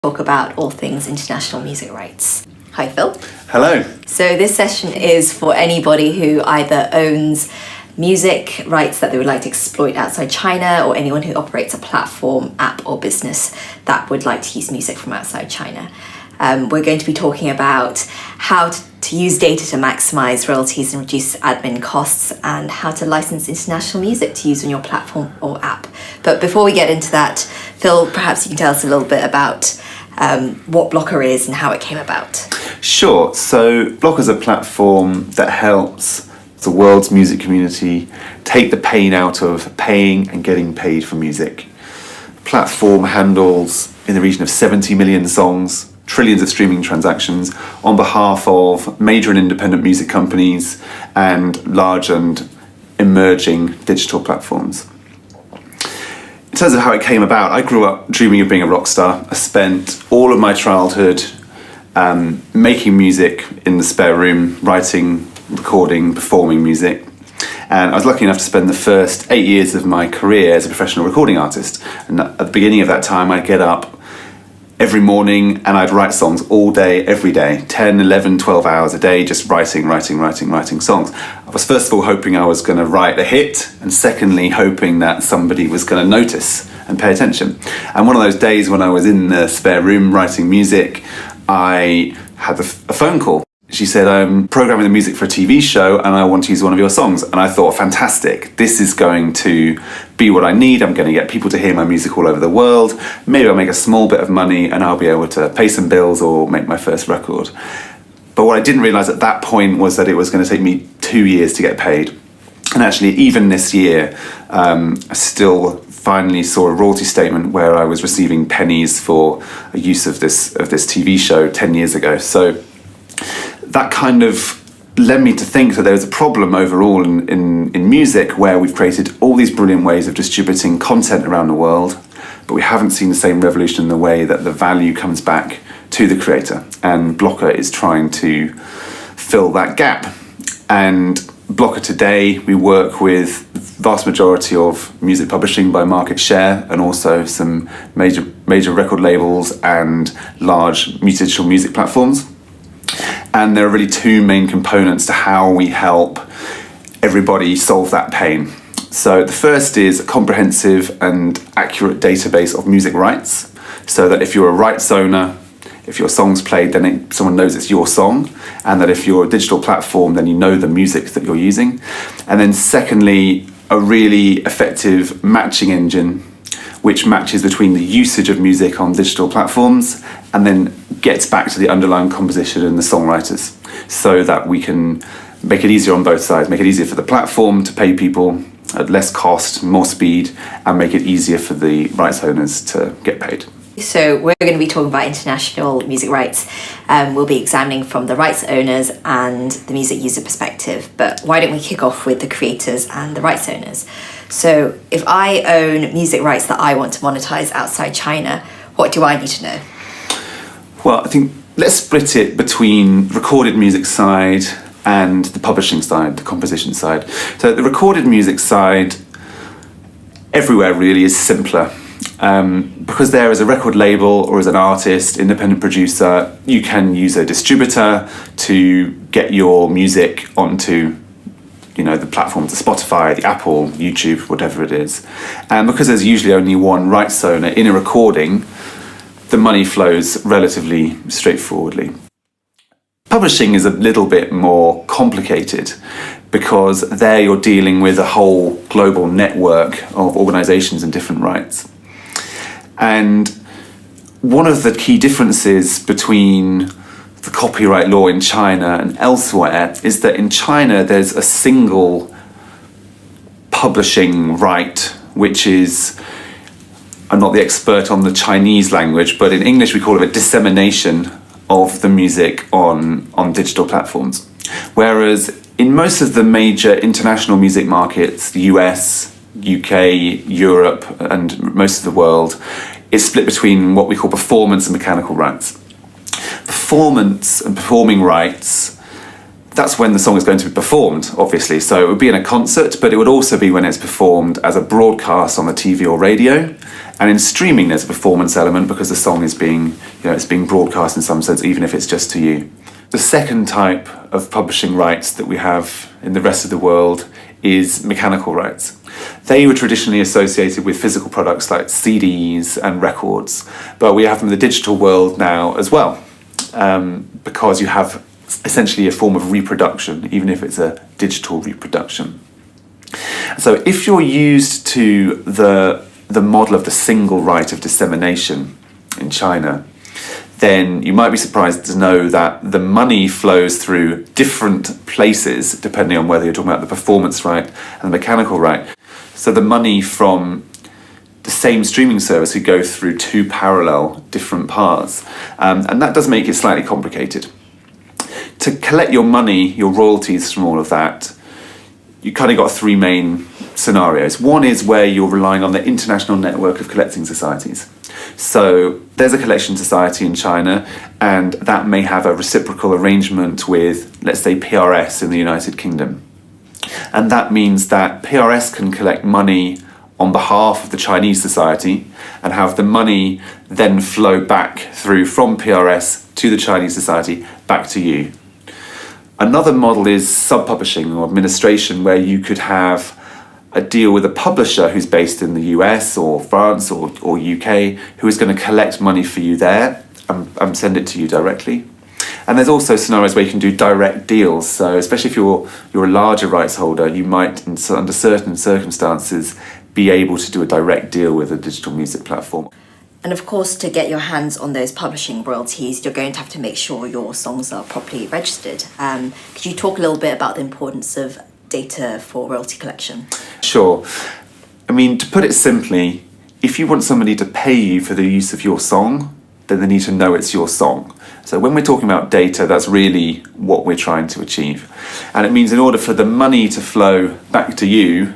talk about all things international music rights. Hi, Phil. Hello. So this session is for anybody who either owns music rights that they would like to exploit outside China, or anyone who operates a platform, app or business that would like to use music from outside China. We're going to be talking about how to use data to maximize royalties and reduce admin costs, and how to license international music to use on your platform or app. But before we get into that, Phil, perhaps you can tell us a little bit about what Blokur is and how it came about. Sure. So Blokur is a platform that helps the world's music community take the pain out of paying and getting paid for music. The platform handles in the region of 70 million songs, trillions of streaming transactions on behalf of major and independent music companies and large and emerging digital platforms. In terms of how it came about, I grew up dreaming of being a rock star. I spent all of my childhood making music in the spare room, writing, recording, performing music. And I was lucky enough to spend the first 8 years of my career as a professional recording artist. And at the beginning of that time, I'd get up every morning and I'd write songs all day, every day, 10, 11, 12 hours a day, just writing songs. I was first of all hoping I was going to write a hit, and secondly hoping that somebody was going to notice and pay attention. And one of those days when I was in the spare room writing music, I had a phone call. She said, I'm programming the music for a TV show and I want to use one of your songs. And I thought, fantastic, this is going to be what I need. I'm going to get people to hear my music all over the world. Maybe I'll make a small bit of money and I'll be able to pay some bills or make my first record. But what I didn't realize at that point was that it was going to take me 2 years to get paid. And actually, even this year, I still finally saw a royalty statement where I was receiving pennies for a use of this TV show 10 years ago. So that kind of led me to think that there was a problem overall in music, where we've created all these brilliant ways of distributing content around the world, but we haven't seen the same revolution in the way that the value comes back to the creator. And Blokur is trying to fill that gap. And Blokur today, we work with the vast majority of music publishing by market share, and also some major record labels and large digital music platforms. And there are really two main components to how we help everybody solve that pain. So the first is a comprehensive and accurate database of music rights, so that if you're a rights owner, if your song's played, then someone knows it's your song, and that if you're a digital platform, then you know the music that you're using. And then secondly, a really effective matching engine, which matches between the usage of music on digital platforms and then gets back to the underlying composition and the songwriters, so that we can make it easier on both sides, make it easier for the platform to pay people at less cost, more speed, and make it easier for the rights owners to get paid. So we're going to be talking about international music rights. We'll be examining from the rights owners and the music user perspective, but why don't we kick off with the creators and the rights owners? So if I own music rights that I want to monetize outside China, what do I need to know? Well, I think let's split it between recorded music side and the publishing side, the composition side. So the recorded music side, everywhere really, is simpler. Because there is a record label or as an artist, independent producer, you can use a distributor to get your music onto the platforms, the Spotify, the Apple, YouTube, whatever it is. And because there's usually only one rights owner in a recording, the money flows relatively straightforwardly. Publishing is a little bit more complicated, because there you're dealing with a whole global network of organizations and different rights. And one of the key differences between the copyright law in China and elsewhere is that in China there's a single publishing right, which is, I'm not the expert on the Chinese language, but in English we call it a dissemination of the music on digital platforms. Whereas in most of the major international music markets, the US, UK, Europe, and most of the world, is split between what we call performance and mechanical rights. Performance and performing rights, that's when the song is going to be performed, obviously. So it would be in a concert, but it would also be when it's performed as a broadcast on the TV or radio. And in streaming, there's a performance element because the song is being, it's being broadcast in some sense, even if it's just to you. The second type of publishing rights that we have in the rest of the world is mechanical rights. They were traditionally associated with physical products like CDs and records, but we have them in the digital world now as well, because you have essentially a form of reproduction, even if it's a digital reproduction. So if you're used to the model of the single right of dissemination in China, then you might be surprised to know that the money flows through different places depending on whether you're talking about the performance right and the mechanical right. So the money from the same streaming service could go through two parallel different paths, and that does make it slightly complicated. To collect your money, your royalties from all of that, you kind of got three main scenarios. One is where you're relying on the international network of collecting societies. So there's a collection society in China, and that may have a reciprocal arrangement with, let's say, PRS in the United Kingdom. And that means that PRS can collect money on behalf of the Chinese society and have the money then flow back through from PRS to the Chinese society back to you. Another model is sub-publishing or administration, where you could have a deal with a publisher who's based in the US or France or UK, who is going to collect money for you there and send it to you directly. And there's also scenarios where you can do direct deals. So especially if you're a larger rights holder, you might, under certain circumstances, be able to do a direct deal with a digital music platform. And of course, to get your hands on those publishing royalties, you're going to have to make sure your songs are properly registered. Could you talk a little bit about the importance of data for royalty collection? Sure. I mean, to put it simply, if you want somebody to pay you for the use of your song, then they need to know it's your song. So when we're talking about data, that's really what we're trying to achieve. And it means in order for the money to flow back to you,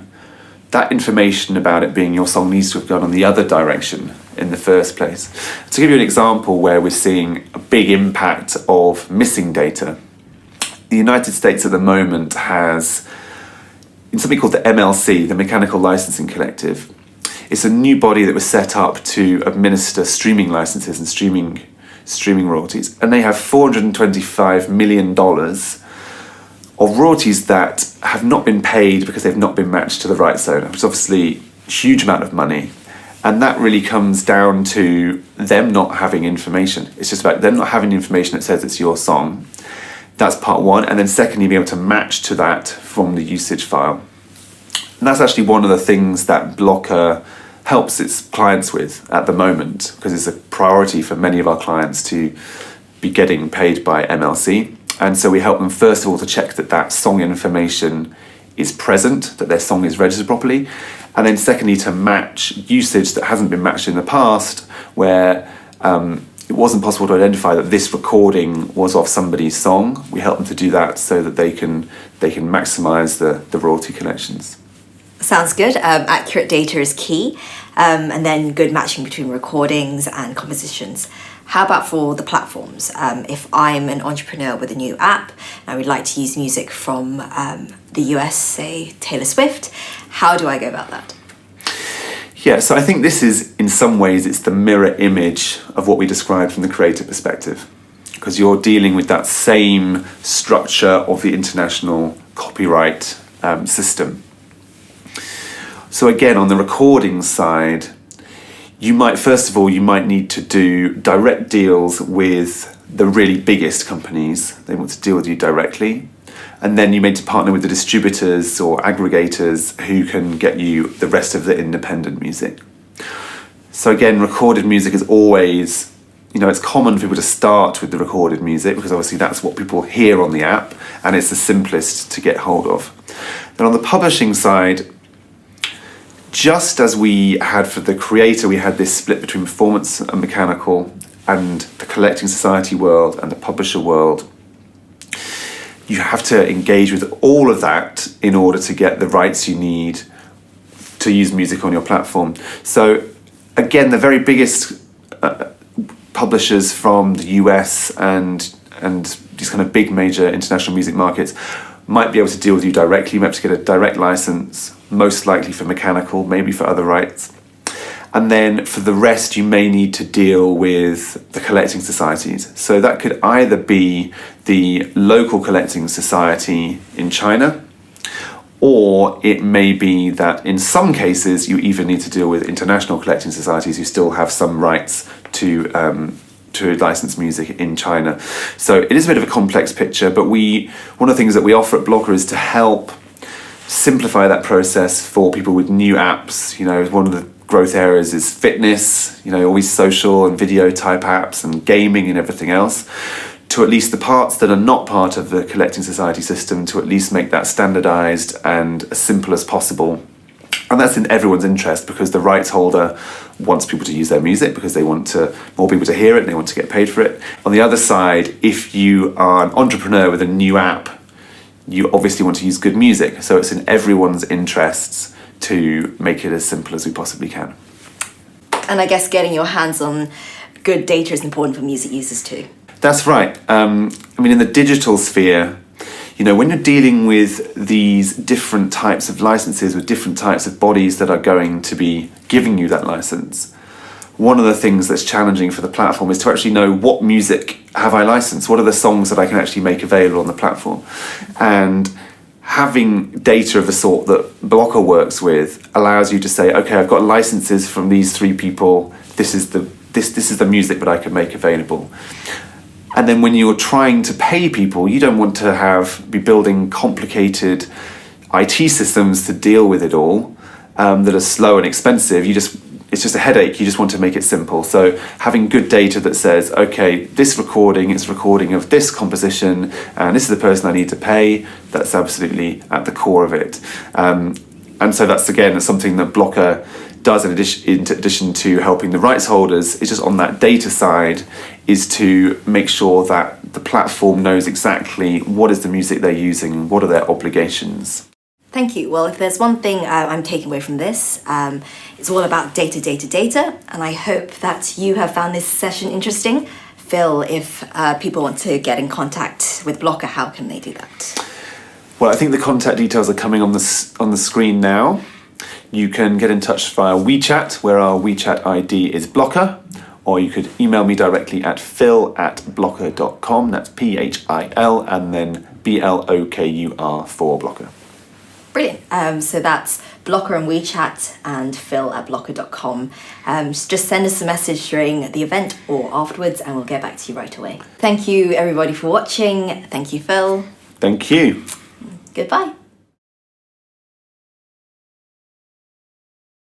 that information about it being your song needs to have gone on the other direction in the first place. To give you an example where we're seeing a big impact of missing data, the United States at the moment has something called the MLC, the Mechanical Licensing Collective. It's a new body that was set up to administer streaming licenses and streaming royalties, and they have $425 million of royalties that have not been paid because they've not been matched to the rights owner, which is obviously a huge amount of money. And that really comes down to them not having information. It's just about them not having information that says it's your song. That's part one. And then secondly, being able to match to that from the usage file. And that's actually one of the things that Blokur helps its clients with at the moment, because it's a priority for many of our clients to be getting paid by MLC. And so we help them, first of all, to check that that song information is present, that their song is registered properly. And then secondly, to match usage that hasn't been matched in the past, where it wasn't possible to identify that this recording was of somebody's song. We help them to do that so that they can maximise the royalty collections. Sounds good. Accurate data is key. And then good matching between recordings and compositions. How about for the platforms? If I'm an entrepreneur with a new app and I would like to use music from the US, say Taylor Swift, how do I go about that? Yeah, so I think this is, in some ways, it's the mirror image of what we described from the creator perspective, because you're dealing with that same structure of the international copyright system. So again, on the recording side, you might need to do direct deals with the really biggest companies. They want to deal with you directly. And then you may partner with the distributors or aggregators who can get you the rest of the independent music. So again, recorded music is always, it's common for people to start with the recorded music because obviously that's what people hear on the app and it's the simplest to get hold of. Then on the publishing side, just as we had for the creator, we had this split between performance and mechanical and the collecting society world and the publisher world. You have to engage with all of that in order to get the rights you need to use music on your platform. So again, the very biggest publishers from the US and these kind of big major international music markets might be able to deal with you directly. You might have to get a direct license, most likely for mechanical, maybe for other rights. And then for the rest, you may need to deal with the collecting societies. So that could either be the local collecting society in China, or it may be that in some cases you even need to deal with international collecting societies who still have some rights to license music in China. So it is a bit of a complex picture, but one of the things that we offer at Blokur is to help simplify that process for people with new apps. One of the growth areas is fitness, all these social and video type apps and gaming and everything else, to at least the parts that are not part of the collecting society system, to at least make that standardized and as simple as possible. And that's in everyone's interest, because the rights holder wants people to use their music because they want more people to hear it and they want to get paid for it. On the other side, if you are an entrepreneur with a new app, you obviously want to use good music. So it's in everyone's interests to make it as simple as we possibly can. And I guess getting your hands on good data is important for music users too. That's right. In the digital sphere, when you're dealing with these different types of licenses with different types of bodies that are going to be giving you that license, one of the things that's challenging for the platform is to actually know what music have I licensed, what are the songs that I can actually make available on the platform. And having data of the sort that Blokur works with allows you to say, okay, I've got licenses from these 3 people, this is the music that I can make available. And then when you're trying to pay people, you don't want to be building complicated IT systems to deal with it all, that are slow and expensive. It's just a headache. You just want to make it simple. So having good data that says, okay, this recording is a recording of this composition, and this is the person I need to pay, that's absolutely at the core of it. And so that's, again, something that Blokur does in addition to helping the rights holders. It's just on that data side is to make sure that the platform knows exactly what is the music they're using and what are their obligations. Thank you. Well, if there's one thing I'm taking away from this, it's all about data, and I hope that you have found this session interesting. Phil, if people want to get in contact with Blokur, how can they do that? Well, I think the contact details are coming on the screen now. You can get in touch via WeChat, where our WeChat ID is Blokur, or you could email me directly at phil@blokur.com. That's PHIL and then BLOKUR for Blokur. Brilliant. So that's Blokur on WeChat and phil@blokur.com. Just send us a message during the event or afterwards and we'll get back to you right away. Thank you everybody for watching. Thank you, Phil. Thank you. Goodbye.